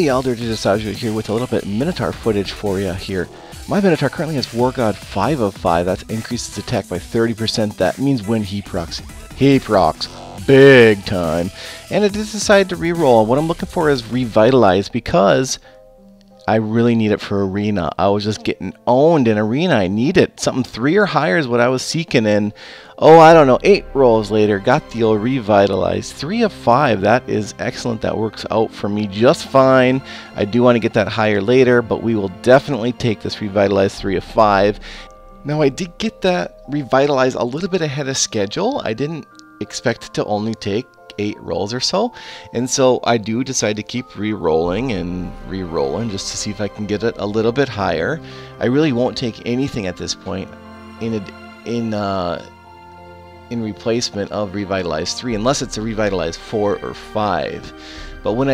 Hey, Alder Distaggio here with a little bit Minotaur footage for you here. My Minotaur currently has War God 5 of 5. That increases attack by 30%. That means when he procs big time. And I did decide to reroll. What I'm looking for is Revitalize because I really need it for Arena. I was just getting owned in Arena. I need it. Something 3 or higher is what I was seeking, and oh, I don't know, 8 rolls later, got the old Revitalize. 3 of 5, that is excellent. That works out for me just fine. I do want to get that higher later, but we will definitely take this Revitalize 3 of 5. Now, I did get that Revitalize a little bit ahead of schedule. I didn't expect it to only take 8 rolls or so, and so I do decide to keep re-rolling and re-rolling just to see if I can get it a little bit higher. I really won't take anything at this point in replacement of Revitalize 3 unless it's a Revitalize 4 or 5. But when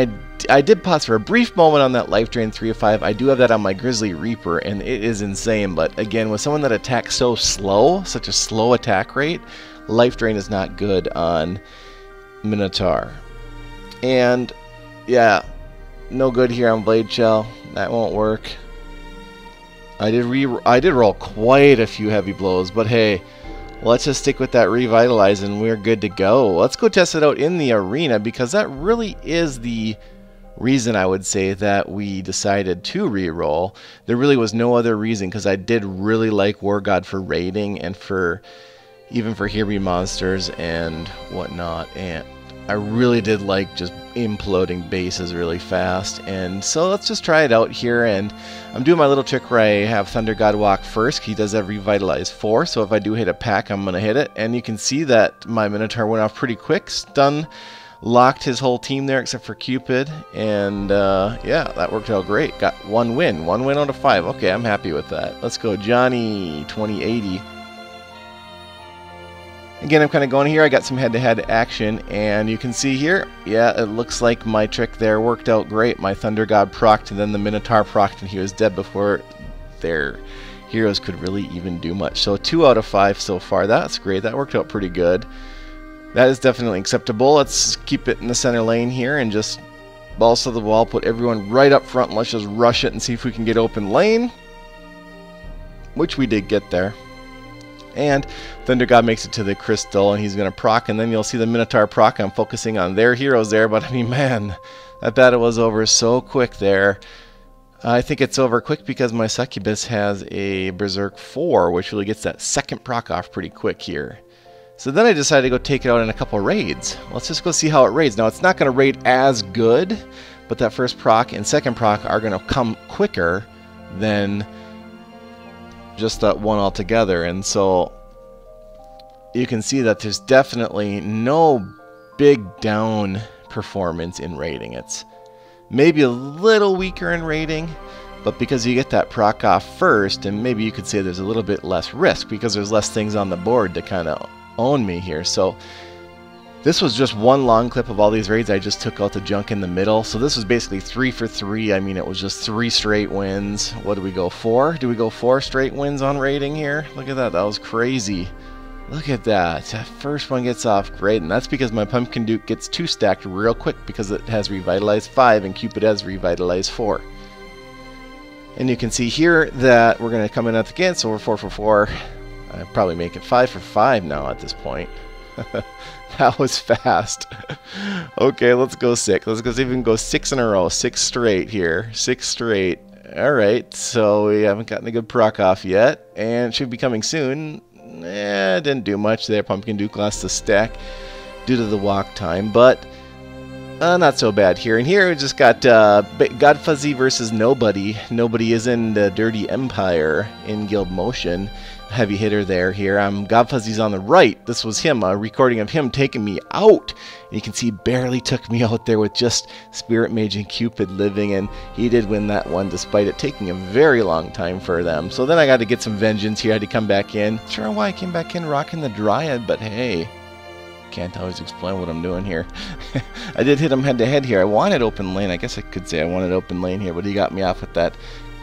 I did pause for a brief moment on that Life Drain 3 of 5. I do have that on my Grizzly Reaper, and it is insane. But again, with someone that attacks so slow, such a slow attack rate, Life Drain is not good on Minotaur. And yeah, no good here on Blade Shell. That won't work. I did roll quite a few heavy blows, but hey, let's just stick with that Revitalize and we're good to go. Let's go test it out in the arena, because that really is the reason I would say that we decided to re-roll. There really was no other reason, because I did really like War God for raiding and for even for heavy monsters and whatnot, and I really did like just imploding bases really fast. And so let's just try it out here, and I'm doing my little trick where I have Thunder God walk first. He does have Revitalize 4, so if I do hit a pack, I'm gonna hit it. And you can see that my Minotaur went off pretty quick, stun locked his whole team there except for Cupid, and yeah, that worked out great. Got one win out of 5. Okay, I'm happy with that. Let's go Johnny 2080. Again, I'm kind of going here. I got some head-to-head action, and you can see here, yeah, it looks like my trick there worked out great. My Thunder God procced, and then the Minotaur procced, and he was dead before their heroes could really even do much. So 2 out of 5 so far. That's great. That worked out pretty good. That is definitely acceptable. Let's keep it in the center lane here and just balls to the wall, put everyone right up front, and let's just rush it and see if we can get open lane, which we did get there. And Thunder God makes it to the crystal, and he's going to proc, and then you'll see the Minotaur proc. I'm focusing on their heroes there, but I mean, man, that battle was over so quick there. I think it's over quick because my Succubus has a Berserk 4, which really gets that second proc off pretty quick here. So then I decided to go take it out in a couple raids. Let's just go see how it raids. Now, it's not going to raid as good, but that first proc and second proc are going to come quicker than just that one altogether, and so you can see that there's definitely no big down performance in raiding. It's maybe a little weaker in raiding, but because you get that proc off first, and maybe you could say there's a little bit less risk because there's less things on the board to kind of own me here. So this was just one long clip of all these raids. I just took out the junk in the middle. So this was basically 3 for 3. I mean, it was just 3 straight wins. What do we go for? Do we go 4 straight wins on raiding here? Look at that. That was crazy. Look at that. That first one gets off great, and that's because my Pumpkin Duke gets 2 stacked real quick because it has Revitalize 5 and Cupid has Revitalize 4. And you can see here that we're going to come in at the again, so we're 4 for 4. I'd probably make it 5 for 5 now at this point. That was fast. Okay, let's go 6. Let's go see if we can go 6 in a row. 6 straight here. 6 straight. Alright, so we haven't gotten a good proc off yet, and it should be coming soon. Didn't do much there. Pumpkin Duke lost the stack due to the walk time, but not so bad here. And here we just got God Fuzzy versus Nobody. Nobody is in the Dirty Empire in Guild Motion. Heavy hitter there here. God Fuzzy's on the right. This was him, a recording of him taking me out. And you can see he barely took me out there with just Spirit Mage and Cupid living, and he did win that one despite it taking a very long time for them. So then I got to get some vengeance here. I had to come back in. Not sure why I came back in rocking the Dryad, but hey, can't always explain what I'm doing here. I did hit him head to head here. I wanted open lane. I guess I could say I wanted open lane here, but he got me off with that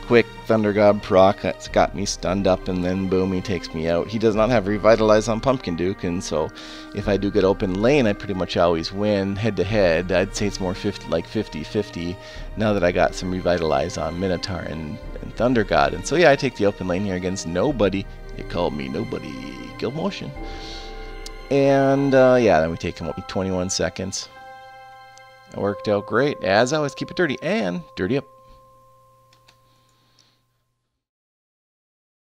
quick Thunder God proc. That's got me stunned up, and then boom, he takes me out. He does not have Revitalize on Pumpkin Duke, and so if I do get open lane, I pretty much always win head to head. I'd say it's more 50-50 now that I got some Revitalize on Minotaur and Thunder God. And so yeah, I take the open lane here against nobody. They called me nobody. Guild motion. And yeah, then we take him up 21 seconds. It worked out great. As always, keep it dirty and dirty up.